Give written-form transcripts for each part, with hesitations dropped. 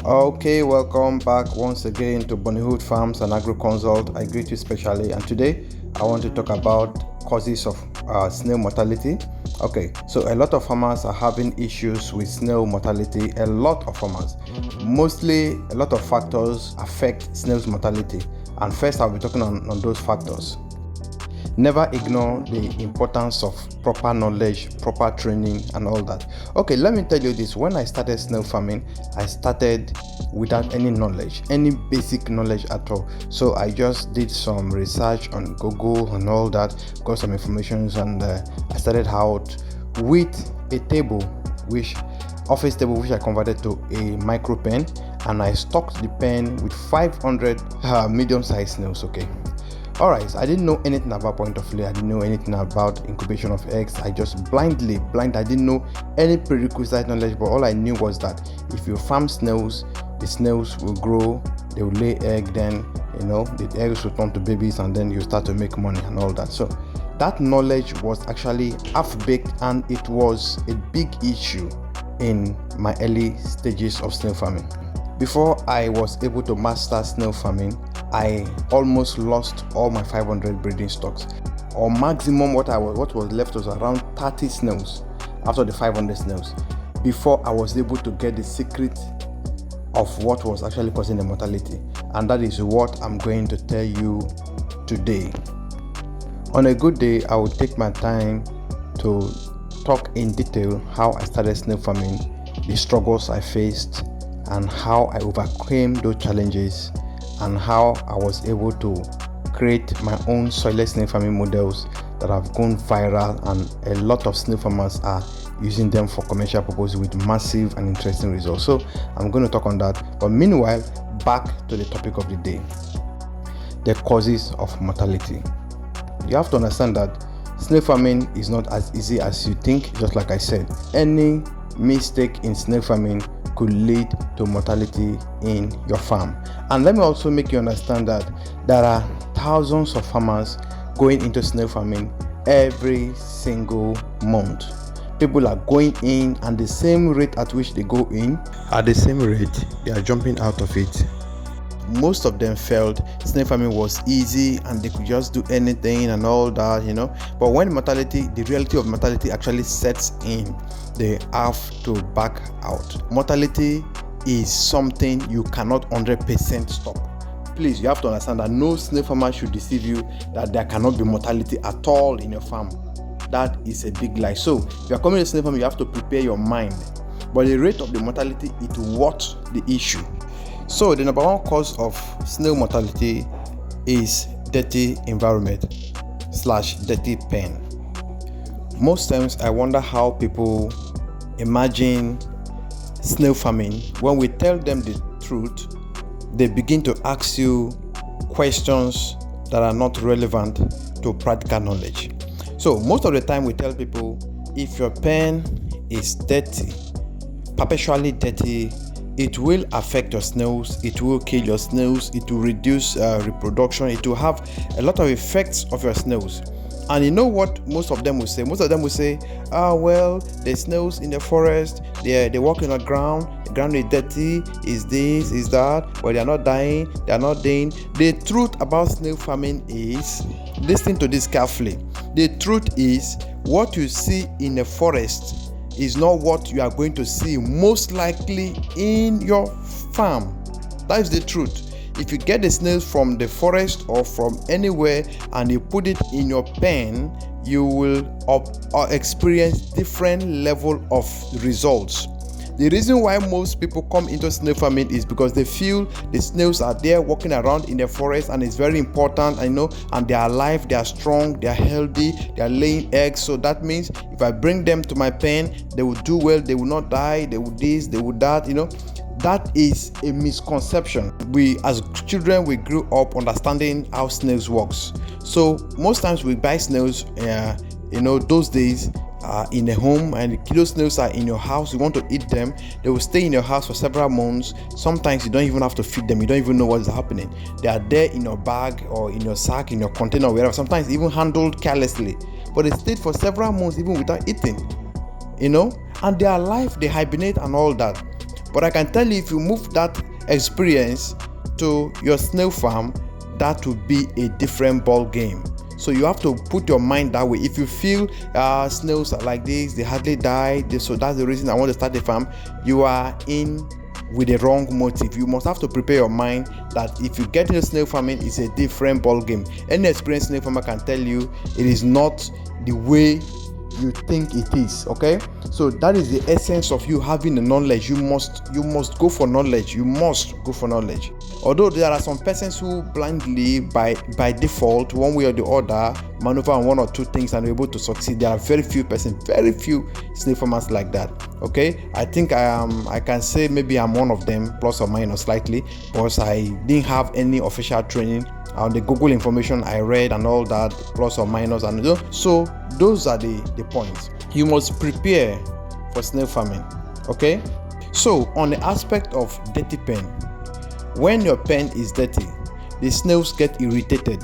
Okay, welcome back once again to Bonniehood Farms and Agro Consult. I greet you specially, and today I want to talk about causes of snail mortality. Okay, so a lot of farmers are having issues with snail mortality. A lot of farmers, mostly a lot of factors affect snails mortality, and first I'll be talking on those factors. Never ignore the importance of proper knowledge, proper training, and all that. Okay, let me tell you this. When I started snail farming, I started without any knowledge, any basic knowledge at all. So I just did some research on Google and all that, got some information, and I started out with a table, which office table, which I converted to a micro pen, and I stocked the pen with 500 medium-sized snails. Okay. Alright, I didn't know anything about point of lay. I didn't know anything about incubation of eggs. I just blind. I didn't know any prerequisite knowledge, but all I knew was that if you farm snails, the snails will grow, they will lay egg, then the eggs will turn to babies, and then you start to make money and all that. So that knowledge was actually half-baked, and it was a big issue in my early stages of snail farming. Before I was able to master snail farming, I almost lost all my 500 breeding stocks, or maximum what was left was around 30 snails after the 500 snails, before I was able to get the secret of what was actually causing the mortality. And that is what I'm going to tell you today. On a good day, I will take my time to talk in detail how I started snail farming, the struggles I faced, and how I overcame those challenges, and how I was able to create my own soilless snail farming models that have gone viral, and a lot of snail farmers are using them for commercial purposes with massive and interesting results. So I'm going to talk on that. But meanwhile, back to the topic of the day, the causes of mortality. You have to understand that snail farming is not as easy as you think. Just like I said, any mistake in snail farming could lead to mortality in your farm. And let me also make you understand that there are thousands of farmers going into snail farming every single month. People are going in, and the same rate at which they go in, at the same rate they are jumping out of it. Most of them felt snail farming was easy and they could just do anything and all that, But when the reality of mortality actually sets in, they have to back out. Mortality is something you cannot 100% stop. Please, you have to understand that no snail farmer should deceive you that there cannot be mortality at all in your farm. That is a big lie. So if you are coming to snail farm, you have to prepare your mind. But the rate of the mortality is what the issue. So the number one cause of snail mortality is dirty environment / dirty pen. Most times I wonder how people imagine snail farming. When we tell them the truth, they begin to ask you questions that are not relevant to practical knowledge. So most of the time we tell people, if your pen is dirty, perpetually dirty, it will affect your snails, it will kill your snails, it will reduce reproduction, it will have a lot of effects of your snails. And you know what most of them will say? Most of them will say, well, the snails in the forest, they walk on the ground is dirty, is this, is that, but they are not dying, they are not dying. The truth about snail farming is, listen to this carefully, the truth is, what you see in the forest is not what you are going to see most likely in your farm. That is the truth. If you get the snails from the forest or from anywhere and you put it in your pen, you will experience different level of results. The reason why most people come into snail farming is because they feel the snails are there walking around in the forest, and it's very important, and they are alive, they are strong, they are healthy, they are laying eggs. So that means if I bring them to my pen, they will do well, they will not die, they will this, they will that, That is a misconception. We as children, we grew up understanding how snails works. So most times we buy snails, those days, in a home, and the kilo snails are in your house. You want to eat them, they will stay in your house for several months. Sometimes you don't even have to feed them, you don't even know what is happening. They are there in your bag or in your sack, in your container, or wherever, sometimes even handled carelessly, but they stayed for several months even without eating, and they are alive, they hibernate and all that. But I can tell you, if you move that experience to your snail farm, that will be a different ball game. So you have to put your mind that way. If you feel snails are like this, they hardly die, so that's the reason I want to start a farm, you are in with the wrong motive. You must have to prepare your mind that if you get into snail farming, it's a different ball game. Any experienced snail farmer can tell you it is not the way you think it is. Okay, so that is the essence of you having the knowledge. You must go for knowledge. You must go for knowledge. Although there are some persons who blindly by default, one way or the other, maneuver on one or two things and are able to succeed. There are very few snail farmers like that. Okay, I think I can say maybe I'm one of them, plus or minus slightly, because I didn't have any official training. On the Google information I read and all that, plus or minus, and so those are the points. You must prepare for snail farming. Okay, so on the aspect of dirty pen, when your pen is dirty, the snails get irritated.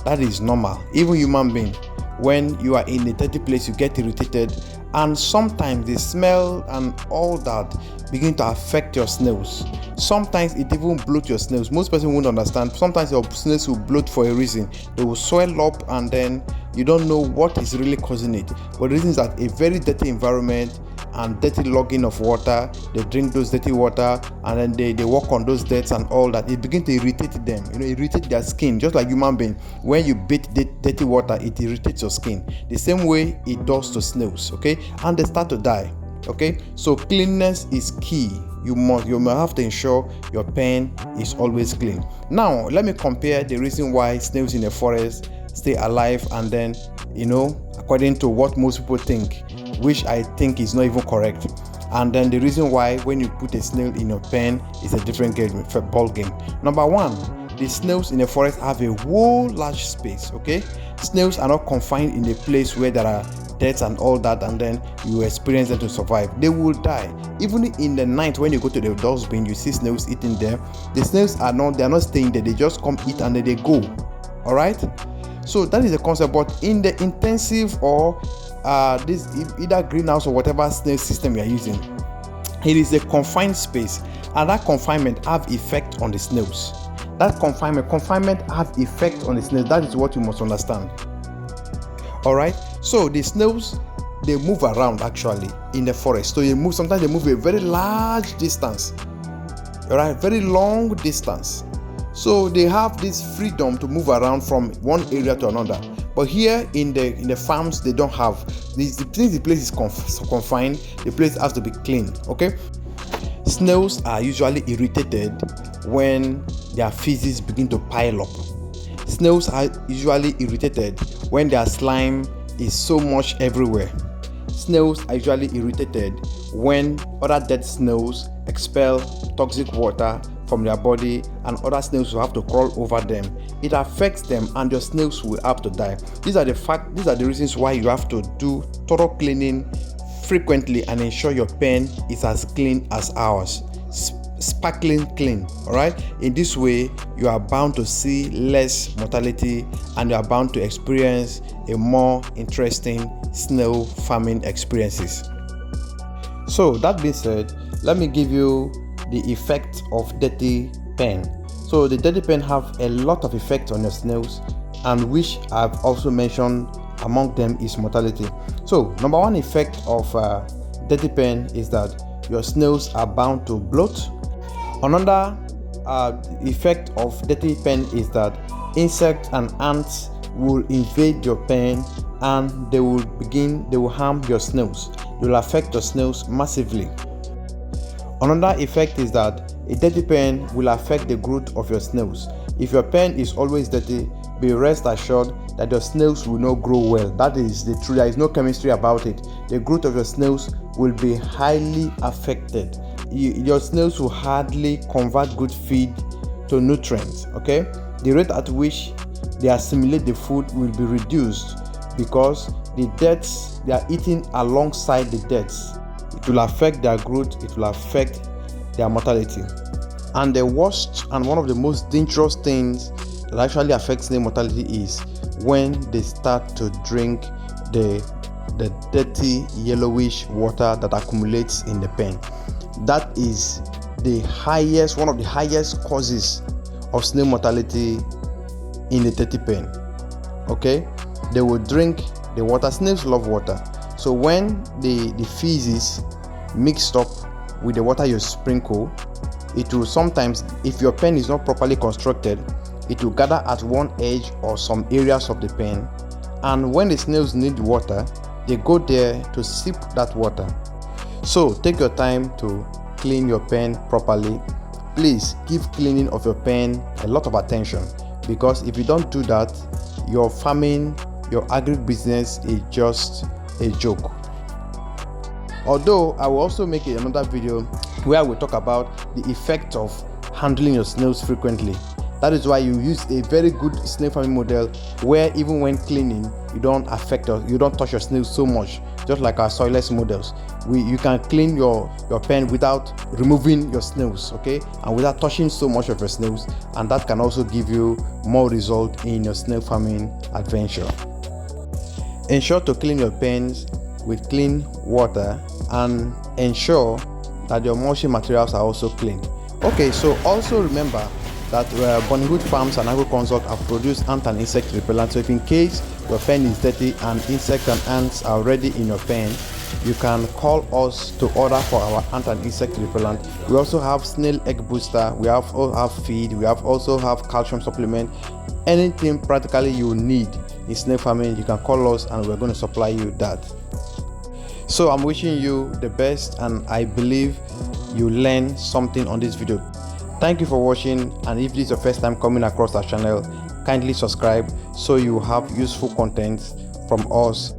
That is normal. Even human being, when you are in a dirty place, you get irritated, and sometimes the smell and all that begin to affect your snails. Sometimes it even bloat your snails. Most people won't understand. Sometimes your snails will bloat for a reason. They will swell up and then you don't know what is really causing it. But the reason is that a very dirty environment and dirty logging of water, they drink those dirty water and then they walk on those dirts and all that. It begins to irritate them, irritate their skin, just like human being. When you bathe dirty water, it irritates your skin. The same way it does to snails, okay? And they start to die. Okay, so cleanliness is key. You must have to ensure your pen is always clean. Now let me compare the reason why snails in the forest stay alive, and then according to what most people think, which I think is not even correct, and then the reason why when you put a snail in your pen is a different ball game. Number one, the snails in the forest have a whole large space. Okay, snails are not confined in a place where there are deaths and all that, and then you experience them to survive. They will die. Even in the night when you go to the dustbin, you see snails eating there. The snails they are not staying there. They just come eat and then they go. All right, so that is the concept. But in the intensive or this either greenhouse or whatever snail system you are using, it is a confined space, and that confinement have effect on the snails. That confinement have effect on the snails. That is what you must understand. All right, so the snails, they move around actually in the forest. So sometimes they move a very large distance, all right, very long distance. So they have this freedom to move around from one area to another. But here in the farms, they don't have this. The place is confined. The place has to be clean. Okay, snails are usually irritated when their feces begin to pile up. Snails are usually irritated when their slime is so much everywhere. Snails are usually irritated when other dead snails expel toxic water from their body and other snails will have to crawl over them. It affects them and your snails will have to die. These are the reasons why you have to do thorough cleaning frequently and ensure your pen is as clean as ours. Sparkling clean. All right, in this way you are bound to see less mortality and you are bound to experience a more interesting snail farming experiences. So that being said, let me give you the effect of dirty pen. So the dirty pen have a lot of effects on your snails, and which I've also mentioned among them is mortality. So number one effect of dirty pen is that your snails are bound to bloat. Another effect of dirty pen is that insects and ants will invade your pen and they will harm your snails. They will affect your snails massively. Another effect is that a dirty pen will affect the growth of your snails. If your pen is always dirty, be rest assured that your snails will not grow well. That is the truth. There is no chemistry about it. The growth of your snails will be highly affected. Your snails will hardly convert good feed to nutrients. Okay, the rate at which they assimilate the food will be reduced because the deaths they are eating alongside the deaths. It will affect their growth. It will affect their mortality. And the worst and one of the most dangerous things that actually affects snail mortality is when they start to drink the dirty yellowish water that accumulates in the pen. that is one of the highest causes of snail mortality in a 30 pen. Okay, they will drink the water. Snails love water, so when the feces mixed up with the water you sprinkle, it will sometimes, if your pen is not properly constructed, it will gather at one edge or some areas of the pen, and when the snails need water, they go there to sip that water. So take your time to clean your pen properly. Please give cleaning of your pen a lot of attention, because if you don't do that, your farming, your agribusiness is just a joke. Although I will also make another video where I will talk about the effect of handling your snails frequently. That is why you use a very good snail farming model, where even when cleaning, you don't touch your snails so much, just like our soilless models. You can clean your pen without removing your snails, okay, and without touching so much of your snails, and that can also give you more result in your snail farming adventure. Ensure to clean your pens with clean water, and ensure that your mulching materials are also clean. Okay, so also remember that Bonniehood Farms and Agro Consult have produced ant and insect repellent. So if in case your pen is dirty and insects and ants are already in your pen, you can call us to order for our ant and insect repellent. We also have snail egg booster, we also have feed, we also have calcium supplement. Anything practically you need in snail farming, you can call us and we're going to supply you that. So I'm wishing you the best, and I believe you learned something on this video. Thank you for watching, and if this is your first time coming across our channel, kindly subscribe so you have useful content from us.